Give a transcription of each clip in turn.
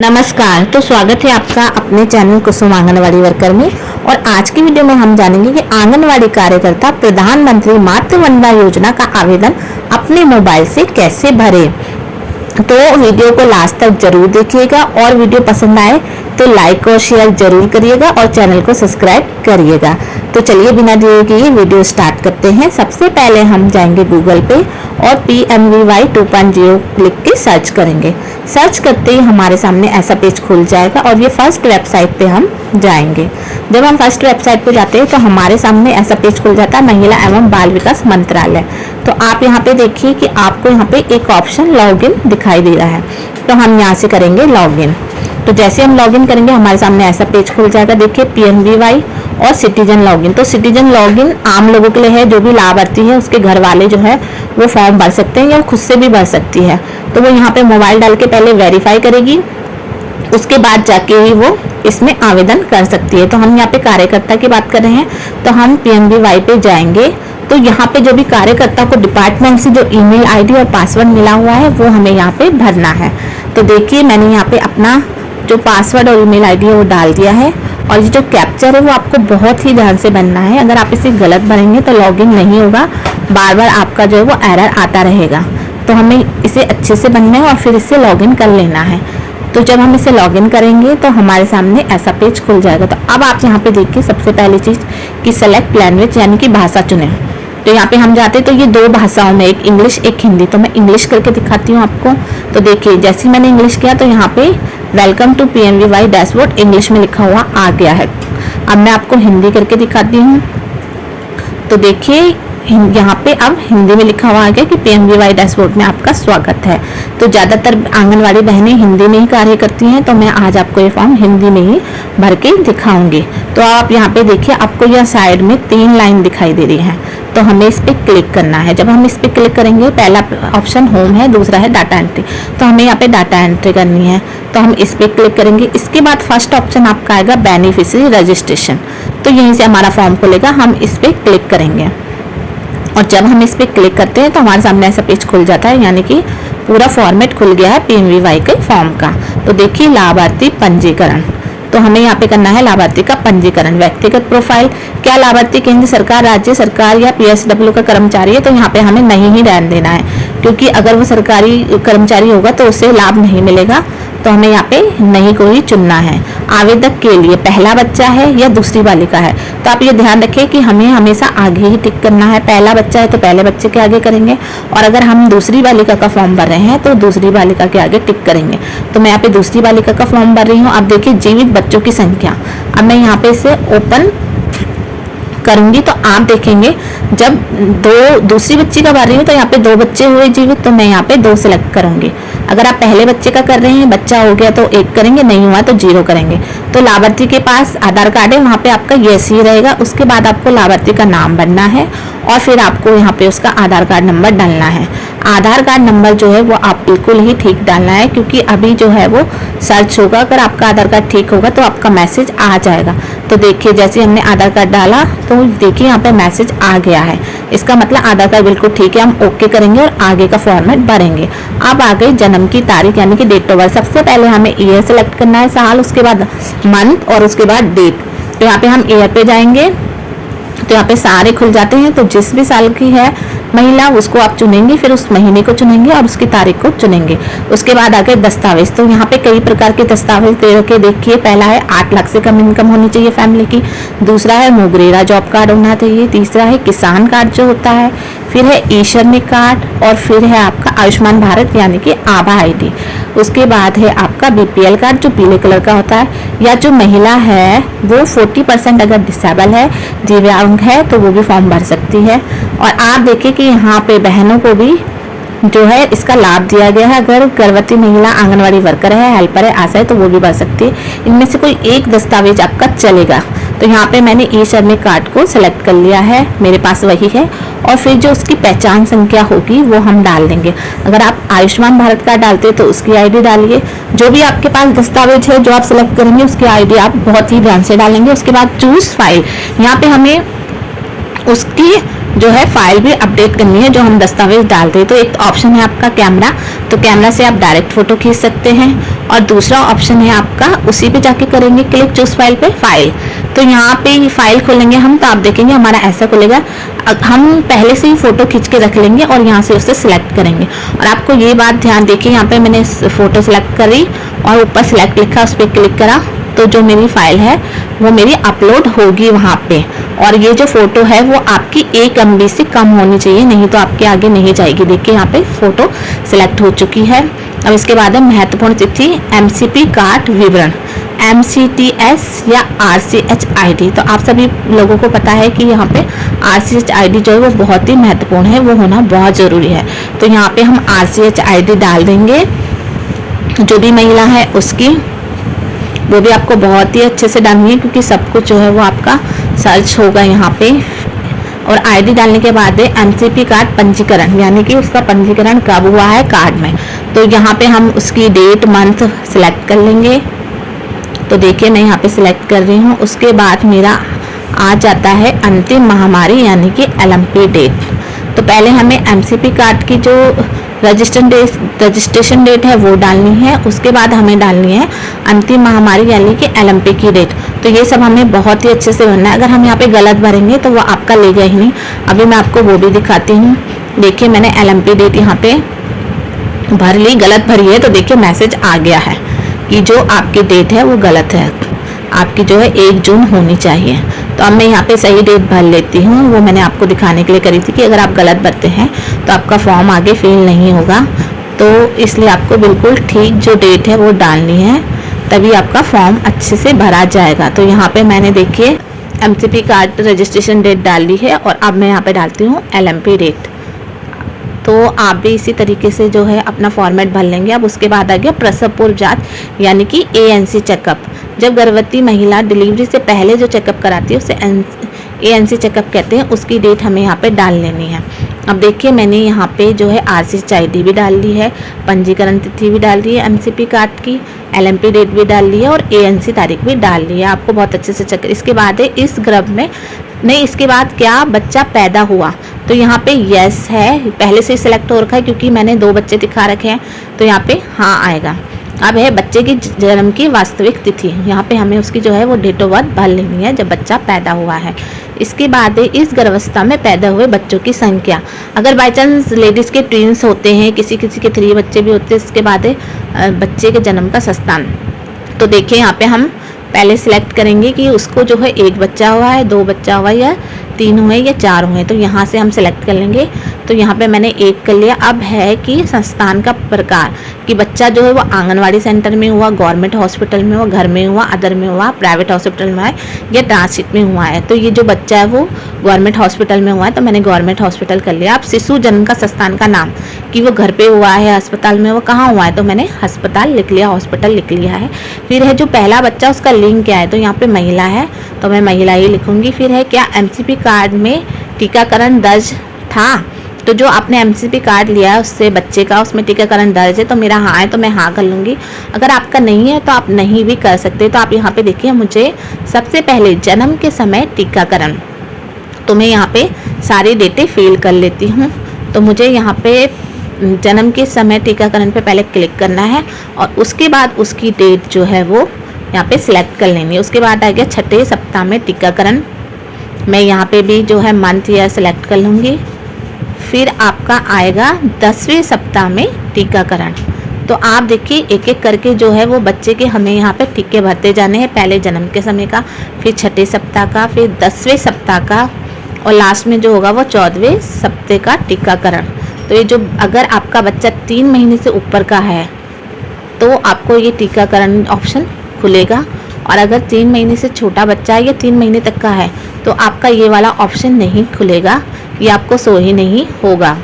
नमस्कार। तो स्वागत है आपका अपने चैनल कुसुम आंगनवाड़ी वर्कर में। और आज की वीडियो में हम जानेंगे कि आंगनवाड़ी कार्यकर्ता प्रधानमंत्री मातृ वंदना योजना का आवेदन अपने मोबाइल से कैसे भरें। तो वीडियो को लास्ट तक जरूर देखिएगा और वीडियो पसंद आए तो लाइक और शेयर जरूर करिएगा और चैनल को सब्सक्राइब करिएगा। तो चलिए बिना देरी किए वीडियो स्टार्ट करते हैं। सबसे पहले हम जाएंगे गूगल पे और PMVY 2.0 लिख के सर्च करेंगे। सर्च करते ही हमारे सामने ऐसा पेज खुल जाएगा और ये फर्स्ट वेबसाइट पे हम जाएंगे। जब हम फर्स्ट वेबसाइट पे जाते हैं तो हमारे सामने ऐसा पेज खुल जाता है, महिला एवं बाल विकास मंत्रालय। तो आप यहाँ पे देखिए कि आपको यहाँ पे एक ऑप्शन लॉगिन दिखाई दे रहा है, तो हम यहाँ से करेंगे लॉगिन। तो जैसे हम लॉगिन करेंगे हमारे सामने ऐसा पेज खुल जाएगा। देखिए PMVY और सिटीजन लॉगिन। तो सिटीजन लॉगिन आम लोगों के लिए है, जो भी लाभार्थी है उसके घर वाले जो है वो फॉर्म भर सकते हैं या खुद से भी भर सकती है। तो वो यहाँ पे मोबाइल डाल के पहले वेरीफाई करेगी, उसके बाद जाके ही वो इसमें आवेदन कर सकती है। तो हम यहाँ पे कार्यकर्ता की बात कर रहे हैं तो हम PMVY पे जाएंगे। तो यहाँ पे जो भी कार्यकर्ता को डिपार्टमेंट से जो ईमेल आईडी और पासवर्ड मिला हुआ है वो हमें यहाँ पे भरना है। तो देखिए मैंने यहाँ पे अपना जो पासवर्ड और ईमेल आईडी है वो डाल दिया है और ये जो कैप्चर है वो आपको बहुत ही ध्यान से बनना है। अगर आप इसे गलत भरेंगे तो लॉगिन नहीं होगा, बार बार आपका जो है वो एरर आता रहेगा। तो हमें इसे अच्छे से बनना है और फिर इसे लॉगिन कर लेना है। तो जब हम इसे लॉगिन करेंगे तो हमारे सामने ऐसा पेज खुल जाएगा। तो अब आप यहाँ पे देखिए सबसे पहली चीज़ कि सेलेक्ट लैंग्वेज यानी कि भाषा चुनें। तो यहाँ पे हम जाते तो ये दो भाषाओं में, एक इंग्लिश एक हिंदी। तो मैं इंग्लिश करके दिखाती हूँ आपको। तो देखिए जैसे मैंने इंग्लिश किया तो यहाँ पे welcome to PMVY dashboard English में लिखा हुआ आ गया है। अब मैं आपको हिंदी करके दिखाती हूँ। तो देखिए यहाँ पे अब हिंदी में लिखा हुआ आ गया कि PMVY डैशबोर्ड में आपका स्वागत है। तो ज़्यादातर आंगनवाड़ी बहनें हिंदी में ही कार्य करती हैं, तो मैं आज आपको ये फॉर्म हिंदी में ही भर के दिखाऊंगी। तो आप यहाँ पे देखिए आपको यह साइड में 3 लाइन दिखाई दे रही है, तो हमें इस पर क्लिक करना है। जब हम इस पर क्लिक करेंगे, पहला ऑप्शन होम है, दूसरा है डाटा एंट्री। तो हमें यहाँ पे डाटा एंट्री करनी है, तो हम इस पर क्लिक करेंगे। इसके बाद फर्स्ट ऑप्शन आपका आएगा बेनिफिशियरी रजिस्ट्रेशन। तो यहीं से हमारा फॉर्म खुलेगा, हम इस पर क्लिक करेंगे और जब हम इस पर क्लिक करते हैं तो हमारे सामने ऐसा पेज खुल जाता है, यानी कि पूरा फॉर्मेट खुल गया है PMVY के फॉर्म का। तो देखिए लाभार्थी पंजीकरण, तो हमें यहाँ पे करना है लाभार्थी का पंजीकरण। व्यक्तिगत प्रोफाइल, क्या लाभार्थी केंद्र सरकार, राज्य सरकार या PSW का कर्मचारी है, तो यहाँ पे हमें नहीं ही रहने देना है, क्योंकि अगर वो सरकारी कर्मचारी होगा तो उसे लाभ नहीं मिलेगा। तो हमें यहाँ पे नहीं को ही चुनना है। आवेदक के लिए पहला बच्चा है या दूसरी बालिका है, तो आप ये ध्यान रखें कि हमें हमेशा आगे ही टिक करना है। पहला बच्चा है तो पहले बच्चे के आगे करेंगे, और अगर हम दूसरी बालिका का फॉर्म भर रहे हैं तो दूसरी बालिका के आगे टिक करेंगे। तो मैं यहाँ पे दूसरी बालिका का फॉर्म भर रही हूँ। अब देखिए जीवित बच्चों की संख्या, अब मैं यहाँ पे इसे ओपन करूंगी तो आप देखेंगे जब दूसरी बच्ची का भर रही हूँ तो यहाँ पे 2 बच्चे हुए जीवित, तो मैं यहाँ पे 2 सिलेक्ट करूंगी। अगर आप पहले बच्चे का कर रहे हैं, बच्चा हो गया तो 1 करेंगे, नहीं हुआ तो 0 करेंगे। तो लाभार्थी के पास आधार कार्ड है, वहाँ पे आपका यस ही रहेगा। उसके बाद आपको लाभार्थी का नाम भरना है और फिर आपको यहाँ पे उसका आधार कार्ड नंबर डालना है। आधार कार्ड नंबर जो है वो आप बिल्कुल ही ठीक डालना है, क्योंकि अभी जो है वो सर्च होगा। अगर आपका आधार कार्ड ठीक होगा तो आपका मैसेज आ जाएगा। तो देखिए जैसे हमने आधार कार्ड डाला तो देखिए यहाँ पे मैसेज आ गया है, इसका मतलब आधार कार्ड बिल्कुल ठीक है। हम ओके करेंगे और आगे का फॉर्मेट भरेंगे। अब आ गई जन्म की तारीख यानी कि डेट ऑफ बर्थ। सबसे पहले हमें ईयर सेलेक्ट करना है, साल, उसके बाद मंथ और उसके बाद डेट। तो यहाँ पे हम ईयर पे जाएंगे तो यहाँ पे सारे खुल जाते हैं। तो जिस भी साल की है महिला उसको आप चुनेंगे, फिर उस महीने को चुनेंगे और उसकी तारीख को चुनेंगे। उसके बाद आ गए दस्तावेज। तो यहाँ पे कई प्रकार के दस्तावेज दे रखे। देखिए पहला है 8 लाख से कम इनकम होनी चाहिए फैमिली की, दूसरा है मुगरेरा जॉब कार्ड होना चाहिए, तीसरा है किसान कार्ड जो होता है, फिर है ईश्वरनी कार्ड और फिर है आपका आयुष्मान भारत यानी कि आभा ID। उसके बाद है आपका BPL कार्ड जो पीले कलर का होता है, या जो महिला है वो 40% अगर डिसेबल है, दिव्यांग है, तो वो भी फॉर्म भर सकती है। और आप देखिए कि यहाँ पे बहनों को भी जो है इसका लाभ दिया गया है। अगर गर्भवती महिला आंगनवाड़ी वर्कर है, हेल्पर है, आशा है, तो वो भी भर सकती है। इनमें से कोई एक दस्तावेज आपका चलेगा। तो यहाँ पे मैंने ईश्वरनी कार्ड को सिलेक्ट कर लिया है, मेरे पास वही है। और फिर जो उसकी पहचान संख्या होगी वो हम डाल देंगे। अगर आप आयुष्मान भारत कार्ड डालते तो उसकी ID डालिए। जो भी आपके पास दस्तावेज है जो आप सिलेक्ट करेंगे उसकी ID आप बहुत ही ध्यान से डालेंगे। उसके बाद चूज फाइल, यहाँ पे हमें उसकी जो है फाइल भी अपडेट करनी है जो हम दस्तावेज डालते हैं। तो एक ऑप्शन है आपका कैमरा, तो कैमरा से आप डायरेक्ट फोटो खींच सकते हैं। और दूसरा ऑप्शन है आपका, उसी पे जाके करेंगे क्लिक चूज फाइल पे, फाइल। तो यहाँ पे फाइल खोलेंगे हम, तो आप देखेंगे हमारा ऐसा खुलेगा। हम पहले से ही फोटो खींच के रख लेंगे और यहाँ से उसे सिलेक्ट करेंगे। और आपको ये बात ध्यान देखिए, यहाँ पे मैंने फोटो सिलेक्ट करी और ऊपर सिलेक्ट लिखा, उस पर क्लिक करा, तो जो मेरी फाइल है वो मेरी अपलोड होगी वहाँ पे। और ये जो फोटो है वो आपकी 1 MB से कम होनी चाहिए, नहीं तो आपके आगे नहीं जाएगी। देखिए यहाँ पे फोटो सिलेक्ट हो चुकी है। अब इसके बाद है महत्वपूर्ण तिथि, MCP कार्ड विवरण, MCTS या RCH ID। तो आप सभी लोगों को पता है कि यहाँ पे RCH ID जो है वो बहुत ही महत्वपूर्ण है, वो होना बहुत ज़रूरी है। तो यहाँ पे हम RCH ID डाल देंगे, जो भी महिला है उसकी, वो भी आपको बहुत ही अच्छे से डालनी है क्योंकि सब कुछ जो है वो आपका सर्च होगा यहाँ पे। और आईडी डालने के बाद MCP कार्ड पंजीकरण, यानी कि उसका पंजीकरण कब हुआ है कार्ड में, तो यहाँ पे हम उसकी डेट मंथ सिलेक्ट कर लेंगे। तो देखिए मैं यहाँ पे सिलेक्ट कर रही हूँ। उसके बाद मेरा आ जाता है अंतिम महामारी यानी कि LMP डेट। तो पहले हमें MCP कार्ड की जो रजिस्ट्रेशन डेट है वो डालनी है, उसके बाद हमें डालनी है अंतिम महामारी यानी कि LMP की डेट। तो ये सब हमें बहुत ही अच्छे से भरना है। अगर हम यहाँ पे गलत भरेंगे तो वो आपका लेगा ही नहीं। अभी मैं आपको वो भी दिखाती हूँ। देखिए मैंने LMP डेट यहाँ पे भर ली, गलत भरी है, तो देखिए मैसेज आ गया है कि जो आपकी डेट है वो गलत है, आपकी जो है 1 जून होनी चाहिए। तो अब मैं यहाँ पे सही डेट भर लेती हूँ, वो मैंने आपको दिखाने के लिए करी थी कि अगर आप गलत भरते हैं तो आपका फॉर्म आगे फिल नहीं होगा। तो इसलिए आपको बिल्कुल ठीक जो डेट है वो डालनी है, तभी आपका फॉर्म अच्छे से भरा जाएगा। तो यहाँ पे मैंने देखिए MCP कार्ड रजिस्ट्रेशन डेट डाल ली है और अब मैं यहाँ पे डालती हूँ LMP डेट। तो आप भी इसी तरीके से जो है अपना फॉर्मेट भर लेंगे। अब उसके बाद आ गया प्रसव पूर्व जांच यानी कि ANC चेकअप। जब गर्भवती महिला डिलीवरी से पहले जो चेकअप कराती है उसे ANC चेकअप कहते हैं, उसकी डेट हमें यहाँ पे डाल लेनी है। अब देखिए मैंने यहाँ पे जो है RCH ID भी डाल ली है, पंजीकरण तिथि भी डाल दी है MCP कार्ड की, LMP डेट भी डाल ली है और ANC तारीख भी डाल ली है। आपको बहुत अच्छे से चेक। इसके बाद है इस गर्भ में नहीं, इसके बाद क्या बच्चा पैदा हुआ, तो यहाँ पे यस है, पहले से ही सिलेक्ट हो रखा है क्योंकि मैंने 2 बच्चे दिखा रखे हैं, तो यहाँ पे हाँ आएगा। अब है बच्चे की जन्म की वास्तविक तिथि, यहाँ पे हमें उसकी जो है वो डेट ऑफ बर्थ भर लेनी है जब बच्चा पैदा हुआ है। इसके बाद इस गर्भावस्था में पैदा हुए बच्चों की संख्या, अगर बाई चांस लेडीज़ के ट्विंस होते हैं, किसी किसी के 3 बच्चे भी होते हैं, इसके बाद बच्चे के जन्म का स्थान। तो देखिए यहाँ पे हम पहले सिलेक्ट करेंगे कि उसको जो है 1 बच्चा हुआ है, 2 बच्चा हुआ है या 3 हुए या 4 हुए, तो यहाँ से हम सिलेक्ट कर लेंगे। तो यहाँ पे मैंने 1 कर लिया। अब है कि संस्थान का प्रकार, कि बच्चा जो है वो आंगनवाड़ी सेंटर में हुआ, गवर्नमेंट हॉस्पिटल में हुआ, घर में हुआ, अदर में हुआ, प्राइवेट हॉस्पिटल में है या ट्रांसिट में हुआ है। तो ये जो बच्चा है वो गवर्नमेंट हॉस्पिटल में हुआ है, तो मैंने गवर्नमेंट हॉस्पिटल कर लिया। अब शिशु जन्म का संस्थान का नाम, कि वो घर पे हुआ है, अस्पताल में, वो कहाँ हुआ है, तो मैंने अस्पताल लिख लिया, हॉस्पिटल लिख लिया है। फिर है जो पहला बच्चा उसका लिंग क्या है, तो यहाँ पे महिला है तो मैं महिला ही लिखूंगी। फिर है क्या MCP कार्ड में टीकाकरण दर्ज था, तो जो आपने MCP कार्ड लिया है उससे बच्चे का, उसमें टीकाकरण दर्ज है, तो मेरा हाँ है तो मैं हाँ कर लूँगी। अगर आपका नहीं है तो आप नहीं भी कर सकते। तो आप यहाँ पे देखिए मुझे सबसे पहले जन्म के समय टीकाकरण, तो मैं यहाँ पे सारी डेटें फिल कर लेती हूँ। तो मुझे यहाँ पे जन्म के समय टीकाकरण पे पहले क्लिक करना है और उसके बाद उसकी डेट जो है वो यहाँ पे सिलेक्ट कर लेनी है। उसके बाद आ गया 6ठे सप्ताह में टीकाकरण, मैं यहाँ पे भी जो है मंथ ईयर सिलेक्ट कर लूँगी। फिर आपका आएगा 10वें सप्ताह में टीकाकरण। तो आप देखिए एक एक करके जो है वो बच्चे के हमें यहाँ पे टीके भरते जाने हैं, पहले जन्म के समय का, फिर 6ठे सप्ताह का, फिर 10वें सप्ताह का और लास्ट में जो होगा वो 14वें सप्ताह का टीकाकरण। तो ये जो अगर आपका बच्चा 3 महीने से ऊपर का है तो आपको ये टीकाकरण ऑप्शन खुलेगा, और अगर 3 महीने से छोटा बच्चा है या 3 महीने तक का है तो आपका ये वाला ऑप्शन नहीं खुलेगा, ये आपको शो ही नहीं होगा।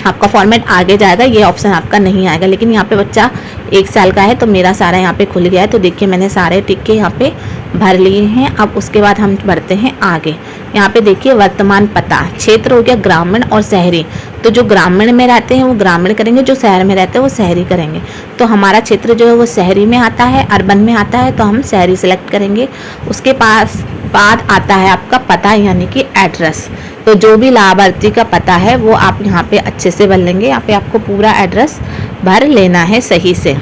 आपका फॉर्मेट आगे जाएगा, ये ऑप्शन आपका नहीं आएगा। लेकिन यहाँ पे बच्चा 1 साल का है तो मेरा सारा यहाँ पे खुल गया है। तो देखिए मैंने सारे टिक्के यहाँ पे भर लिए हैं। अब उसके बाद हम बढ़ते हैं आगे। यहाँ पे देखिए वर्तमान पता, क्षेत्र हो गया ग्रामीण और शहरी। तो जो ग्रामीण में रहते हैं वो ग्रामीण करेंगे, जो शहर में रहते हैं वो शहरी करेंगे। तो हमारा क्षेत्र जो है वो शहरी में आता है, अर्बन में आता है, तो हम शहरी सेलेक्ट करेंगे। उसके पास बाद आता है आपका पता यानी कि एड्रेस। तो जो भी लाभार्थी का पता है वो आप यहाँ पे अच्छे से भर लेंगे। यहाँ पे आपको पूरा एड्रेस भर लेना है सही से।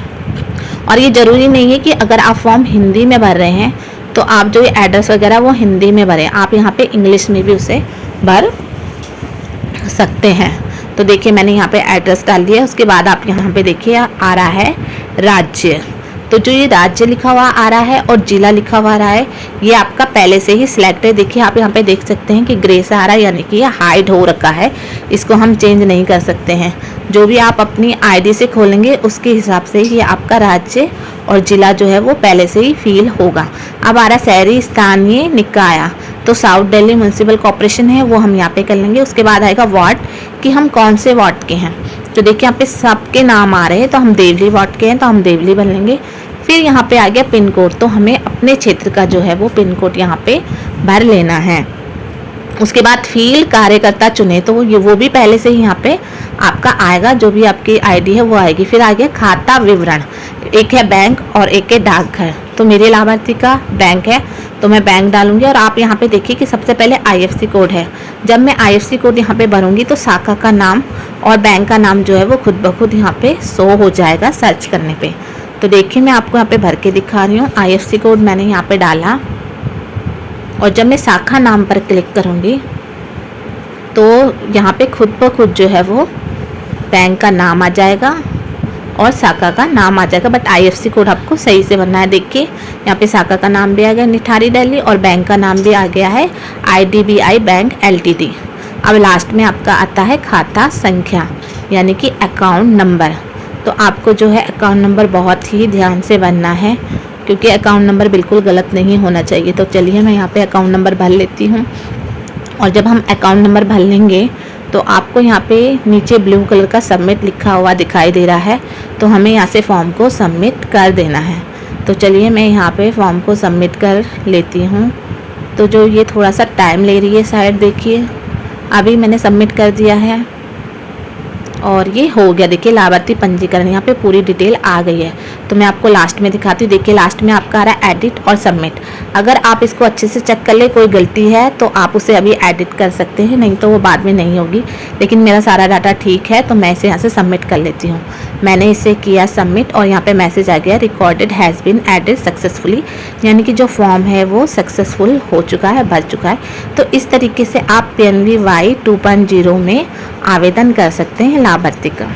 और ये ज़रूरी नहीं है कि अगर आप फॉर्म हिंदी में भर रहे हैं तो आप जो ये एड्रेस वगैरह वो हिंदी में भरें, आप यहाँ पे इंग्लिश में भी उसे भर सकते हैं। तो देखिए मैंने यहाँ पे एड्रेस डाल दिया। उसके बाद आप यहाँ पे देखिए आ रहा है राज्य। तो जो ये राज्य लिखा हुआ आ रहा है और जिला लिखा हुआ आ रहा है ये आपका पहले से ही सिलेक्ट है। देखिए आप यहाँ पे देख सकते हैं कि ग्रे से आ रहा है यानी कि ये हाइड हो रखा है, इसको हम चेंज नहीं कर सकते हैं। जो भी आप अपनी आईडी से खोलेंगे उसके हिसाब से ये आपका राज्य और जिला जो है वो पहले से ही फिल होगा। अब आ रहा शहरी स्थानीय निकाय, तो साउथ दिल्ली म्यूनसिपल कॉर्पोरेशन है वो हम यहाँ पे कर लेंगे। उसके बाद आएगा वार्ड कि हम कौन से वार्ड के हैं। तो देखिए यहाँ पे सबके नाम आ रहे हैं, तो हम देवली वार्ड के हैं तो हम देवली भर लेंगे। फिर यहाँ पे आ गया पिन कोड, तो हमें अपने क्षेत्र का जो है वो पिन कोड यहाँ पे भर लेना है। उसके बाद फील्ड कार्यकर्ता चुने, तो वो भी पहले से ही यहाँ पे आपका आएगा, जो भी आपकी आईडी है वो आएगी। फिर आ गया खाता विवरण, एक है बैंक और एक है डाकघर। तो मेरे लाभार्थी का बैंक है तो मैं बैंक डालूंगी। और आप यहाँ पे देखिए कि सबसे पहले आईएफएससी कोड है। जब मैं आईएफएससी कोड यहाँ पे भरूंगी तो शाखा का नाम और बैंक का नाम जो है वो खुद ब खुद यहाँ पे शो हो जाएगा सर्च करने पे। तो देखिए मैं आपको यहाँ पे भर के दिखा रही हूँ। आईएफएससी कोड मैंने यहाँ पे डाला और जब मैं शाखा नाम पर क्लिक करूँगी तो यहाँ पे खुद ब खुद जो है वो बैंक का नाम आ जाएगा और शाखा का नाम आ जाएगा। बट आईएफएससी कोड आपको सही से भरना है। देखिए यहाँ पे शाखा का नाम भी आ गया निठारी दिल्ली और बैंक का नाम भी आ गया है IDBI बैंक LTD। अब लास्ट में आपका आता है खाता संख्या यानी कि अकाउंट नंबर। तो आपको जो है अकाउंट नंबर बहुत ही ध्यान से भरना है क्योंकि अकाउंट नंबर बिल्कुल गलत नहीं होना चाहिए। तो चलिए मैं यहाँ पे अकाउंट नंबर भर लेती हूँ। और जब हम अकाउंट नंबर भर लेंगे तो आपको यहाँ पे नीचे ब्लू कलर का सबमिट लिखा हुआ दिखाई दे रहा है, तो हमें यहाँ से फॉर्म को सबमिट कर देना है। तो चलिए मैं यहाँ पे फॉर्म को सबमिट कर लेती हूँ। तो जो ये थोड़ा सा टाइम ले रही है शायद, देखिए अभी मैंने सबमिट कर दिया है और ये हो गया। देखिए लाभार्थी पंजीकरण यहाँ पे पूरी डिटेल आ गई है। तो मैं आपको लास्ट में दिखाती हूँ। देखिए लास्ट में आपका आ रहा है एडिट और सबमिट। अगर आप इसको अच्छे से चेक कर ले, कोई गलती है तो आप उसे अभी एडिट कर सकते हैं, नहीं तो वो बाद में नहीं होगी। लेकिन मेरा सारा डाटा ठीक है तो मैं इसे यहाँ से सबमिट कर लेती हूँ। मैंने इसे किया सबमिट और यहाँ पे मैसेज आ गया recorded has been added successfully, यानी कि जो फॉर्म है वो सक्सेसफुल हो चुका है, भर चुका है। तो इस तरीके से आप PNBY 2.0 में आवेदन कर सकते हैं लाभार्थी का।